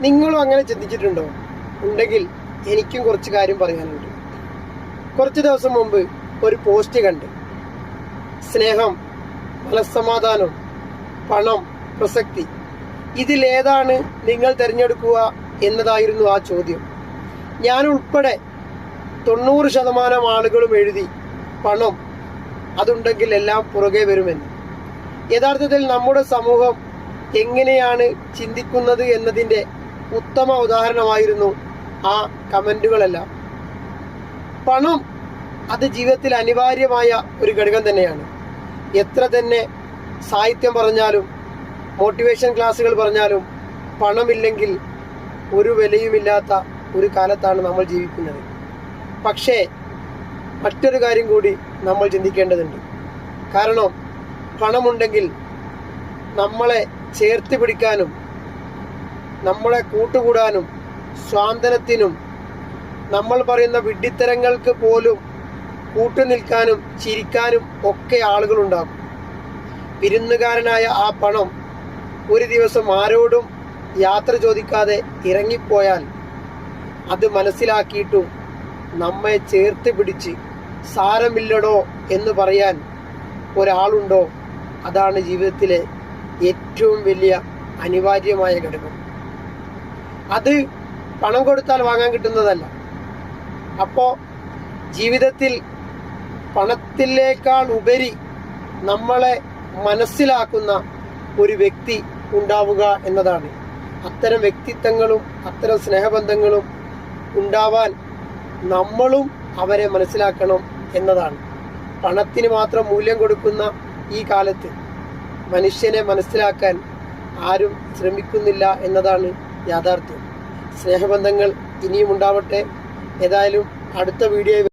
നിങ്ങളും അങ്ങനെ ചിന്തിച്ചിട്ടുണ്ടോ? ഉണ്ടെങ്കിൽ എനിക്കും കുറച്ച് കാര്യം പറയാനുണ്ട്. കുറച്ച് ദിവസം മുമ്പ് ഒരു പോസ്റ്റ് കണ്ട്, സ്നേഹം, മനസ്സമാധാനം, പണം, പ്രസക്തി, ഇതിലേതാണ് നിങ്ങൾ തിരഞ്ഞെടുക്കുക എന്നതായിരുന്നു ആ ചോദ്യം. ഞാൻ ഉൾപ്പെടെ 90% ആളുകളും എഴുതി പണം, അതുണ്ടെങ്കിൽ എല്ലാം പുറകെ വരുമെന്ന്. യഥാർത്ഥത്തിൽ നമ്മുടെ സമൂഹം എങ്ങനെയാണ് ചിന്തിക്കുന്നത് എന്നതിൻ്റെ ഉത്തമ ഉദാഹരണമായിരുന്നു ആ കമൻറ്റുകളെല്ലാം. പണം അത് ജീവിതത്തിൽ അനിവാര്യമായ ഒരു ഘടകം തന്നെയാണ്. എത്ര തന്നെ സാഹിത്യം പറഞ്ഞാലും മോട്ടിവേഷൻ ക്ലാസ്സുകൾ പറഞ്ഞാലും പണമില്ലെങ്കിൽ ഒരു വിലയുമില്ലാത്ത ഒരു കാലത്താണ് നമ്മൾ ജീവിക്കുന്നത്. പക്ഷേ മറ്റൊരു കാര്യം കൂടി നമ്മൾ ചിന്തിക്കേണ്ടതുണ്ട്. കാരണം പണമുണ്ടെങ്കിൽ നമ്മളെ ചേർത്ത് പിടിക്കാനും നമ്മളെ കൂട്ടുകൂടാനും സ്വാതന്ത്ര്യത്തിനും നമ്മൾ പറയുന്ന വിഡ്ഢിത്തരങ്ങൾക്ക് പോലും കൂട്ടുനിൽക്കാനും ചിരിക്കാനും ഒക്കെ ആളുകളുണ്ടാകും. വിരുന്നുകാരനായ ആ പണം ഒരു ദിവസം ആരോടും യാത്ര ചോദിക്കാതെ ഇറങ്ങിപ്പോയാൽ അത് മനസ്സിലാക്കിയിട്ടും നമ്മെ ചേർത്ത് പിടിച്ച് സാരമില്ലടോ എന്ന് പറയാൻ ഒരാളുണ്ടോ? അതാണ് ജീവിതത്തിലെ ഏറ്റവും വലിയ അനിവാര്യമായ ഘടകം. അത് പണം കൊടുത്താൽ വാങ്ങാൻ കിട്ടുന്നതല്ല. അപ്പോൾ ജീവിതത്തിൽ പണത്തിലേക്കാൾ ഉപരി നമ്മളെ മനസ്സിലാക്കുന്ന ഒരു വ്യക്തി ഉണ്ടാവുക എന്നതാണ്. അത്തരം വ്യക്തിത്വങ്ങളും അത്തരം സ്നേഹബന്ധങ്ങളും ഉണ്ടാവാൻ നമ്മളും അവരെ മനസ്സിലാക്കണം എന്നതാണ്. പണത്തിന് മാത്രം മൂല്യം കൊടുക്കുന്ന ഈ കാലത്ത് മനുഷ്യനെ മനസ്സിലാക്കാൻ ആരും ശ്രമിക്കുന്നില്ല എന്നതാണ് യാഥാർത്ഥ്യം. സ്നേഹബന്ധങ്ങൾ ഇനിയും ഉണ്ടാവട്ടെ. ഏതായാലും അടുത്ത വീഡിയോ